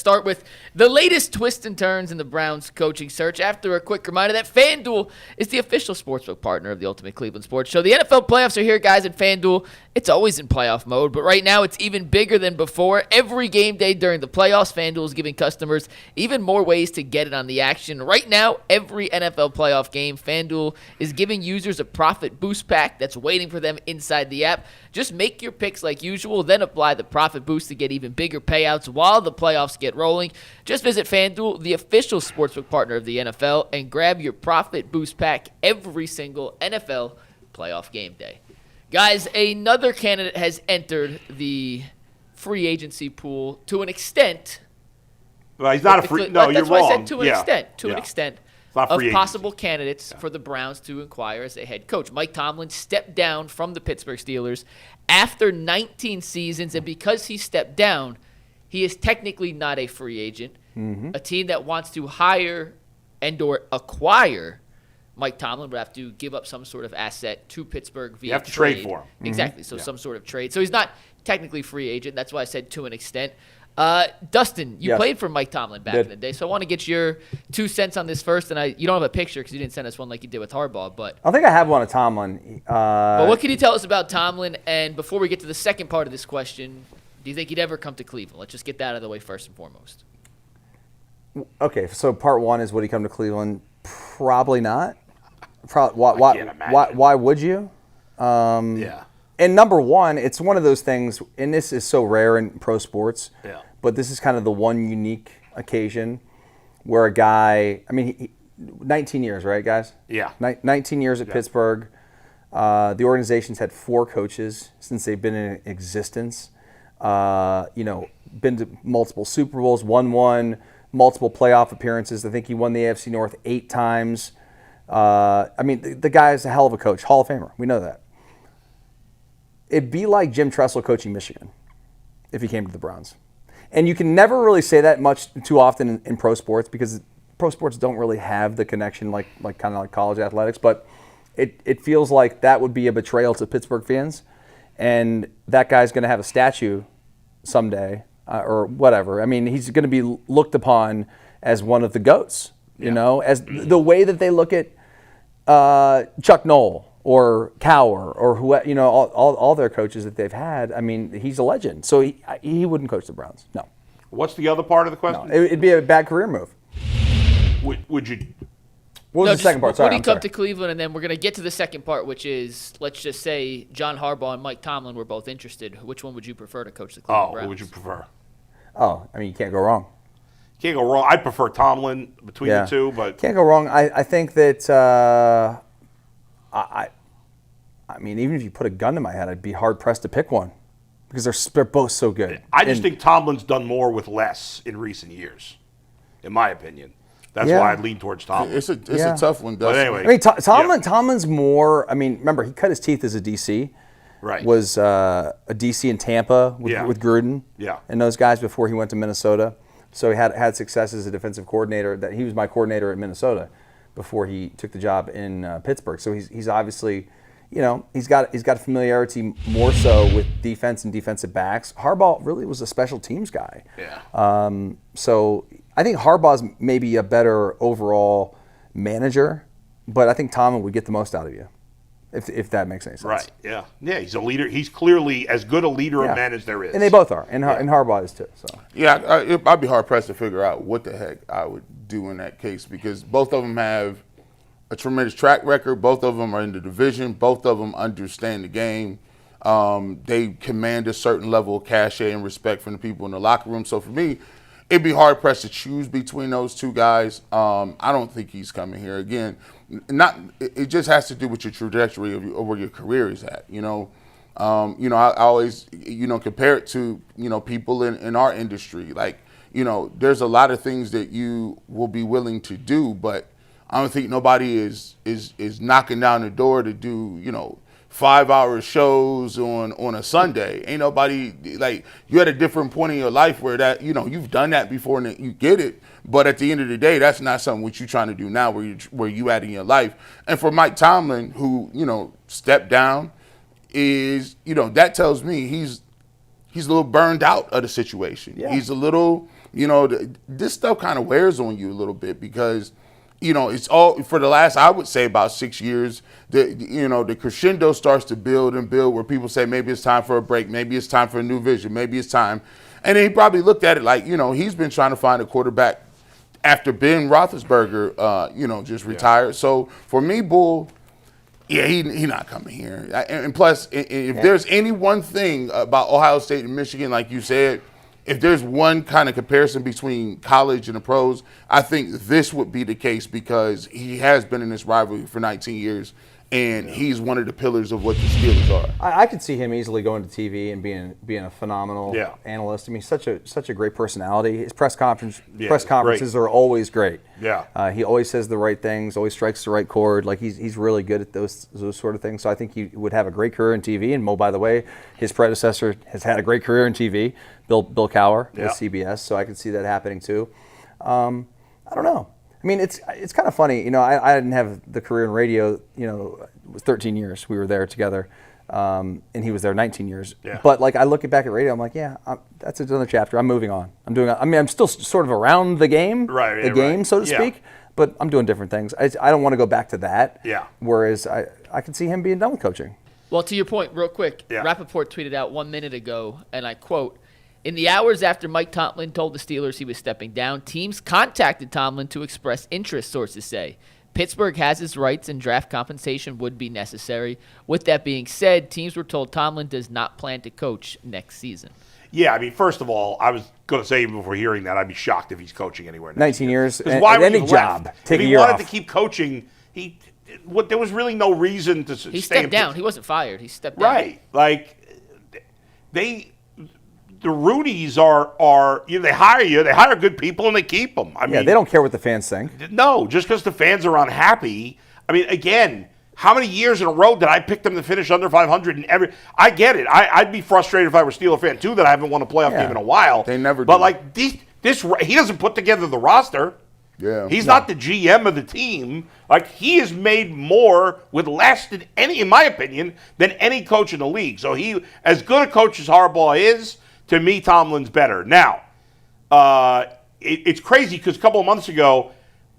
Start with the latest twists and turns in the Browns coaching search after a quick reminder that FanDuel is the official sportsbook partner of the Ultimate Cleveland Sports Show. The NFL playoffs are here, guys, at FanDuel. It's always in playoff mode, but right now it's even bigger than before. Every game day during the playoffs, FanDuel is giving customers even more ways to get in on the action. Right now, every NFL playoff game, FanDuel is giving users a profit boost pack that's waiting for them inside the app. Just make your picks like usual, then apply the profit boost to get even bigger payouts while the playoffs get rolling. Just visit FanDuel, the official sportsbook partner of the NFL, and grab your profit boost pack every single NFL playoff game day. Guys, another candidate has entered the free agency pool to an extent. Well, he's not a free. No, you're wrong. That's why I said to an extent. To an extent of possible candidates for the Browns to inquire as a head coach. Mike Tomlin stepped down from the Pittsburgh Steelers after 19 seasons, and because he stepped down, he is technically not a free agent. Mm-hmm. A team that wants to hire and or acquire Mike Tomlin would have to give up some sort of asset to Pittsburgh via You have to trade for him. Exactly, so some sort of trade. So he's not technically free agent. That's why I said to an extent. Dustin, you played for Mike Tomlin back in the day, so I want to get your 2 cents on this first. And you don't have a picture because you didn't send us one like you did with Harbaugh. But I think I have one of Tomlin. But what can you tell us about Tomlin? And before we get to the second part of this question, do you think he'd ever come to Cleveland? Let's just get that out of the way first and foremost. Okay, so part one is, would he come to Cleveland? Probably not. Why would you? Yeah. And number one, it's one of those things, and this is so rare in pro sports, but this is kind of the one unique occasion where a guy, 19 years, right, guys? Yeah. 19 years at Pittsburgh. The organization's had 4 coaches since they've been in existence. Been to multiple Super Bowls, won one, multiple playoff appearances. I think he won the AFC North 8 times. The guy is a hell of a coach, Hall of Famer. We know that. It'd be like Jim Tressel coaching Michigan if he came to the Browns. And you can never really say that much too often in pro sports because pro sports don't really have the connection like kind of like college athletics. But it feels like that would be a betrayal to Pittsburgh fans. And that guy's going to have a statue someday or whatever. He's going to be looked upon as one of the GOATs, as the way that they look at Chuck Noll or Cowher or all their coaches that they've had. He's a legend. So he wouldn't coach the Browns. No. What's the other part of the question? No, it'd be a bad career move. Would you? What was the second part? Would he come to Cleveland? And then we're going to get to the second part, which is, let's just say John Harbaugh and Mike Tomlin were both interested. Which one would you prefer to coach the Cleveland Browns? Who would you prefer? You can't go wrong. Can't go wrong. I'd prefer Tomlin between the two, but can't go wrong. I think that even if you put a gun to my head, I'd be hard pressed to pick one because they're both so good. I just think Tomlin's done more with less in recent years, in my opinion. That's why I lean towards Tomlin. It's a tough one, Dustin. But anyway, Tomlin's more. Remember he cut his teeth as a DC. Right. Was a DC in Tampa with Gruden. Yeah. And those guys before he went to Minnesota. So he had success as a defensive coordinator. That he was my coordinator at Minnesota before he took the job in Pittsburgh. So he's obviously, he's got familiarity more so with defense and defensive backs. Harbaugh really was a special teams guy. Yeah. So I think Harbaugh's maybe a better overall manager, but I think Tomlin would get the most out of you, if that makes any sense. Right. Yeah. Yeah. He's a leader. He's clearly as good a leader of men as there is. And they both are, and Harbaugh is too. So. Yeah, I'd be hard pressed to figure out what the heck I would do in that case because both of them have a tremendous track record. Both of them are in the division. Both of them understand the game. They command a certain level of cachet and respect from the people in the locker room. So for me, it'd be hard pressed to choose between those two guys. I don't think he's coming here again. It just has to do with your trajectory of where your career is at. I always compare it to people in our industry. Like there's a lot of things that you will be willing to do, but I don't think nobody is knocking down the door to do 5-hour shows on a Sunday. Ain't nobody, like, you at a different point in your life where that, you've done that before and you get it. But at the end of the day, that's not something what you're trying to do now where you at in your life. And for Mike Tomlin, who, stepped down, that tells me he's a little burned out of the situation. Yeah. He's a little this stuff kind of wears on you a little bit because, it's all for the last, I would say, about 6 years. The crescendo starts to build and build where people say maybe it's time for a break, maybe it's time for a new vision, maybe it's time. And then he probably looked at it like, he's been trying to find a quarterback after Ben Roethlisberger, just retired. So for me, Bull, yeah, he not coming here. And plus, if there's any one thing about Ohio State and Michigan, like you said, if there's one kind of comparison between college and the pros, I think this would be the case because he has been in this rivalry for 19 years, and he's one of the pillars of what the Steelers are. I could see him easily going to TV and being a phenomenal analyst. I mean, such a great personality. His press conferences are always great. Yeah, he always says the right things, always strikes the right chord. Like he's really good at those sort of things. So I think he would have a great career in TV. And by the way, his predecessor has had a great career in TV, Bill Cowher with CBS. So I could see that happening too. I don't know. I mean, it's kind of funny. I didn't have the career in radio. It was 13 years. We were there together, and he was there 19 years. Yeah. But like I look back at radio, I'm like, that's another chapter. I'm moving on. I'm still sort of around the game, so to speak. But I'm doing different things. I don't want to go back to that. Yeah. Whereas I can see him being done with coaching. Well, to your point, real quick, Rappaport tweeted out 1 minute ago, and I quote, "In the hours after Mike Tomlin told the Steelers he was stepping down, teams contacted Tomlin to express interest, sources say. Pittsburgh has his rights and draft compensation would be necessary. With that being said, teams were told Tomlin does not plan to coach next season." Yeah, I mean, first of all, I was going to say even before hearing that, I'd be shocked if he's coaching anywhere. 19 years, and any job. Take if a he year wanted off. to keep coaching, there was really no reason to stay. He stepped down. He wasn't fired. He stepped down. Right. Like, the Rudies are they hire you, they hire good people, and they keep them. I mean, they don't care what the fans think. No, just because the fans are unhappy. I mean, again, how many years in a row did I pick them to finish under 500? I get it. I'd be frustrated if I were a Steeler fan too that I haven't won a playoff game in a while. They never. But do. like this, he doesn't put together the roster. Yeah. He's not the GM of the team. Like, he has made more with less than in my opinion, than any coach in the league. So he, as good a coach as Harbaugh is, to me, Tomlin's better. Now, it's crazy because a couple of months ago,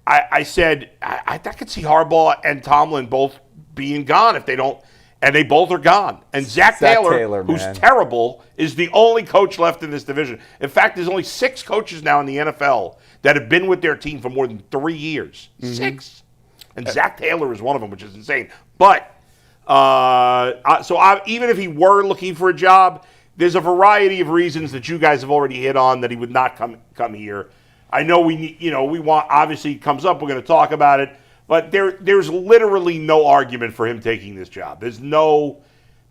I said I could see Harbaugh and Tomlin both being gone if they don't, and they both are gone. And Zach Taylor, who's terrible, is the only coach left in this division. In fact, there's only 6 coaches now in the NFL that have been with their team for more than 3 years. 6. And Zach Taylor is one of them, which is insane. But, even if he were looking for a job, there's a variety of reasons that you guys have already hit on that he would not come here. I know we want, obviously it comes up, we're going to talk about it, but there's literally no argument for him taking this job. It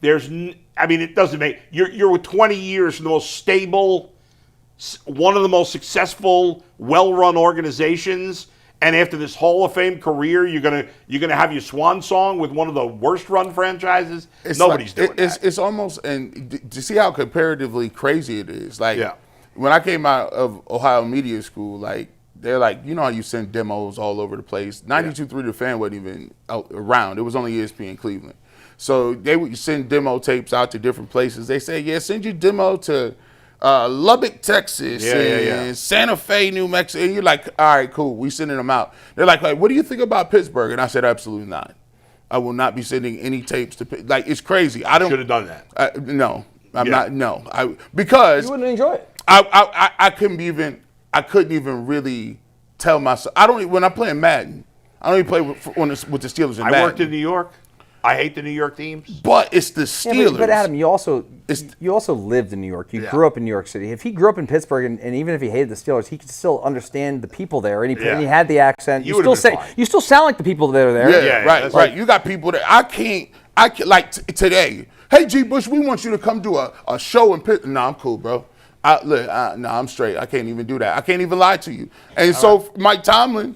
doesn't make, you're with 20 years from the most stable, one of the most successful, well-run organizations, and after this Hall of Fame career, you're gonna have your swan song with one of the worst-run franchises. Nobody's doing that. It's almost, and to see how comparatively crazy it is. Like, when I came out of Ohio Media School, like, they're like, how you send demos all over the place. 92.3 The Fan wasn't even around. It was only ESPN Cleveland. So they would send demo tapes out to different places. They say, send your demo to Lubbock, Texas, and Santa Fe, New Mexico. And you're like, all right, cool, we sending them out. They're like, what do you think about Pittsburgh? And I said, absolutely not. I will not be sending any tapes to Pittsburgh. Like, it's crazy. I don't. Should have done that. No, I'm not. No, because you wouldn't enjoy it. I couldn't even really tell myself. When I'm playing Madden, I don't even play with the Steelers in Madden. I worked in New York. I hate the New York teams. But it's the Steelers. But Adam, you also lived in New York. You grew up in New York City. If he grew up in Pittsburgh, and even if he hated the Steelers, he could still understand the people there, and he had the accent. You still sound like the people that are there. Yeah, right. You got people that I can't like today. Hey, G. Bush, we want you to come do a show in Pittsburgh. No, I'm cool, bro. I'm straight. I can't even do that. I can't even lie to you. And Mike Tomlin,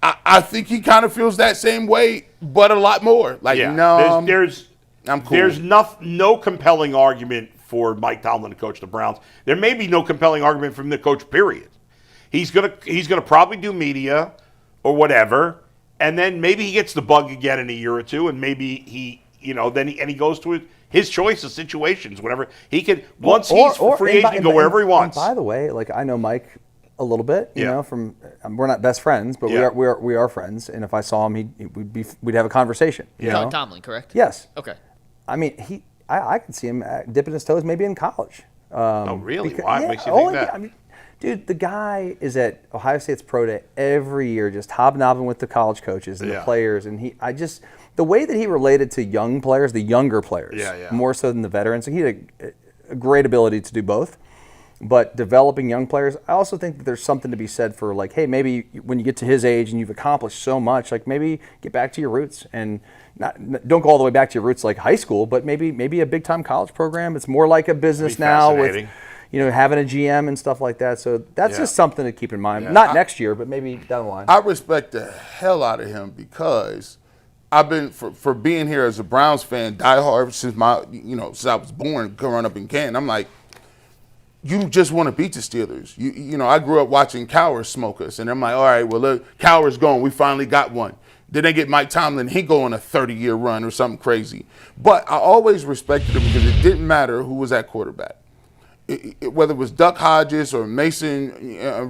I think he kind of feels that same way, but a lot more. Like, no, I'm cool. There's no compelling argument for Mike Tomlin to coach the Browns. There may be no compelling argument for him to coach, period. He's gonna probably do media or whatever, and then maybe he gets the bug again in a year or two, and maybe he goes to his choice of situations, whatever he can. Once he's free agent, he can go wherever he wants. And by the way, like, I know Mike a little bit, you know. From we're not best friends, but we are friends. And if I saw him, we'd have a conversation. You know? Tomlin, correct? Yes. Okay. I mean, I could see him dipping his toes maybe in college. Oh, really? Why? What makes you think that? I mean, dude, the guy is at Ohio State's pro day every year, just hobnobbing with the college coaches and the players. And the way that he related to young players, the younger players, more so than the veterans. So he had a great ability to do both. But developing young players, I also think that there's something to be said for, like, hey, maybe when you get to his age and you've accomplished so much, like, maybe get back to your roots and don't go all the way back to your roots like high school, but maybe a big time college program. It's more like a business now with, you know, having a GM and stuff like that. So that's just something to keep in mind. Yeah. Not next year, but maybe down the line. I respect the hell out of him because I've been for being here as a Browns fan, diehard since since I was born, growing up in Canton. I'm like, you just want to beat the Steelers. You know, I grew up watching Cowers smoke us, and I'm like, all right, well, look, Cowers gone. We finally got one. Then they get Mike Tomlin. He go on a 30-year run or something crazy. But I always respected him because it didn't matter who was at quarterback. Whether it was Duck Hodges or Mason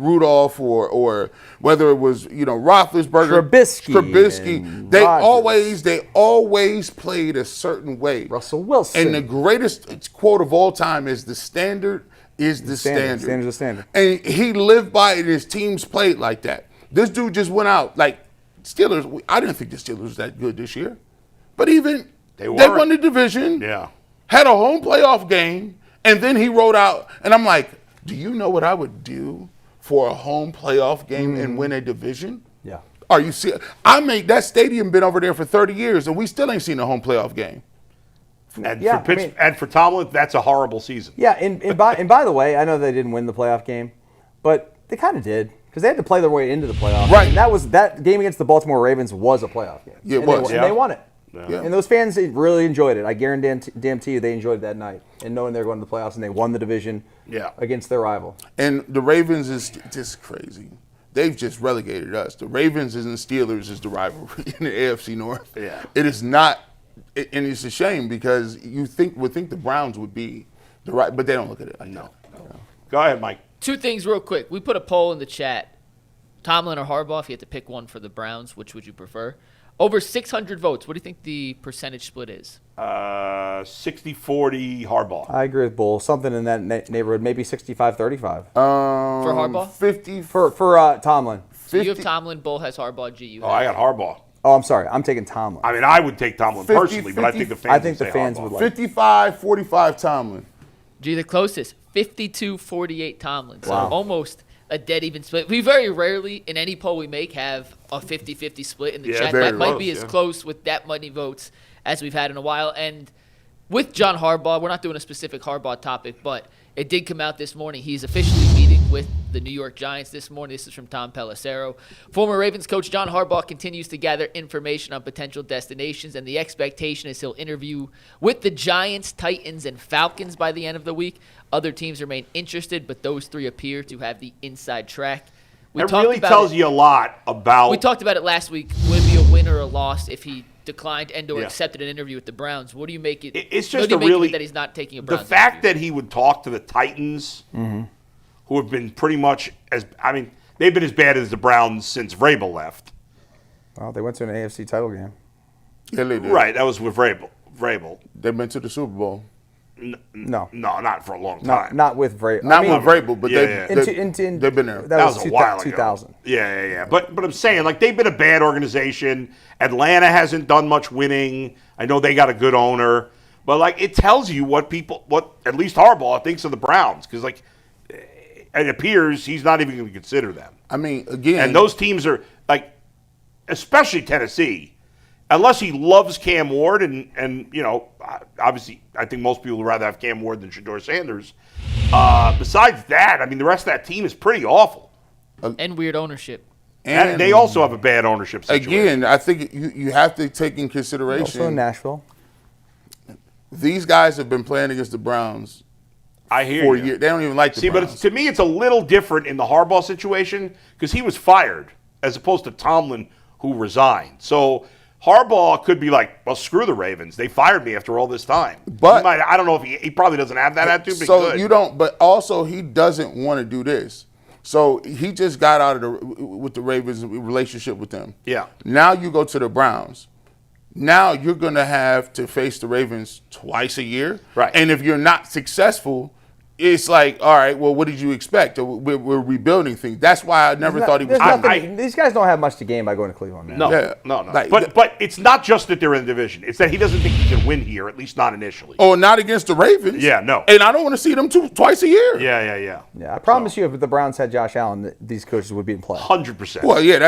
Rudolph or whether it was, Roethlisberger, Trubisky, they always played a certain way. Russell Wilson. And the greatest quote of all time is the standard is the standard. Standard's the standard. And he lived by it. His teams played like that. This dude just went out like Steelers. I didn't think the Steelers was that good this year, but even they won the division. Yeah, had a home playoff game, and then he wrote out. And I'm like, do you know what I would do for a home playoff game and win a division? Yeah. Are you serious? That stadium been over there for 30 years, and we still ain't seen a home playoff game. And for Tomlin, that's a horrible season. Yeah, and by the way, I know they didn't win the playoff game, but they kind of did because they had to play their way into the playoff. Right. And that game against the Baltimore Ravens was a playoff game. Yeah, it was. And they won it. Yeah. And those fans really enjoyed it. I guarantee you they enjoyed it that night. And knowing they're going to the playoffs and they won the division against their rival. And the Ravens is just crazy. They've just relegated us. The Ravens and the Steelers is the rivalry in the AFC North. Yeah. It is not. And it's a shame because you would think the Browns would be the right, but they don't look at it like that. Go ahead, Mike. Two things real quick. We put a poll in the chat. Tomlin or Harbaugh, if you had to pick one for the Browns, which would you prefer? Over 600 votes. What do you think the percentage split is? 60-40 Harbaugh. I agree with Bull. Something in that neighborhood, maybe 65-35. For Harbaugh? 50 for Tomlin. 50. So you have Tomlin, Bull has Harbaugh, G. I got Harbaugh. Oh, I'm sorry. I'm taking Tomlin. I mean, I would take Tomlin personally, but I think the fans would like 55-45 Tomlin. G, the closest, 52-48 Tomlin. So almost a dead even split. We very rarely, in any poll we make, have a 50-50 split in the chat. That might be as close with that many votes as we've had in a while. And with John Harbaugh, we're not doing a specific Harbaugh topic, but it did come out this morning. He's officially meeting with the New York Giants this morning. This is from Tom Pelissero. Former Ravens coach John Harbaugh continues to gather information on potential destinations, and the expectation is he'll interview with the Giants, Titans, and Falcons by the end of the week. Other teams remain interested, but those three appear to have the inside track. It really tells you a lot about... We talked about it last week. Would it be a win or a loss if he declined and/or accepted an interview with the Browns? What do you make it? It's just that he's not taking a Browns the fact that he would talk to the Titans, who have been pretty much they've been as bad as the Browns since Vrabel left. Well, they went to an AFC title game. Yeah, they did. Right, that was with Vrabel. They've been to the Super Bowl. No, not for a long time. Not with Vrabel. Not with Vrabel, but they've been there. That was a while 2000. ago. Yeah. But I'm saying, like, they've been a bad organization. Atlanta hasn't done much winning. I know they got a good owner, but like, it tells you what at least Harbaugh thinks of the Browns, because like, it appears he's not even going to consider them. I mean, again, and those teams are like, especially Tennessee. Unless he loves Cam Ward, and obviously I think most people would rather have Cam Ward than Shedeur Sanders. Besides that, I mean, the rest of that team is pretty awful. And weird ownership. And they also have a bad ownership situation. Again, I think you have to take in consideration. Also in Nashville. These guys have been playing against the Browns for years. They don't even like the Browns. But to me, it's a little different in the Harbaugh situation because he was fired as opposed to Tomlin, who resigned. So Harbaugh could be like, well, screw the Ravens. They fired me after all this time. But I don't know if he probably doesn't have that attitude. But you don't. But also, he doesn't want to do this. So he just got out of with the Ravens relationship with them. Yeah. Now you go to the Browns. Now you're going to have to face the Ravens twice a year. Right. And if you're not successful, it's like, all right, well, what did you expect? We're rebuilding things. That's why I never thought he was There's going nothing- These guys don't have much to gain by going to Cleveland, man. No, Yeah. no. Like, but it's not just that they're in the division. It's that he doesn't think he can win here, at least not initially. Oh, not against the Ravens. Yeah, no. And I don't want to see them twice a year. Yeah. Yeah, I promise you, if the Browns had Josh Allen, these coaches would be in play. 100%. Well, yeah,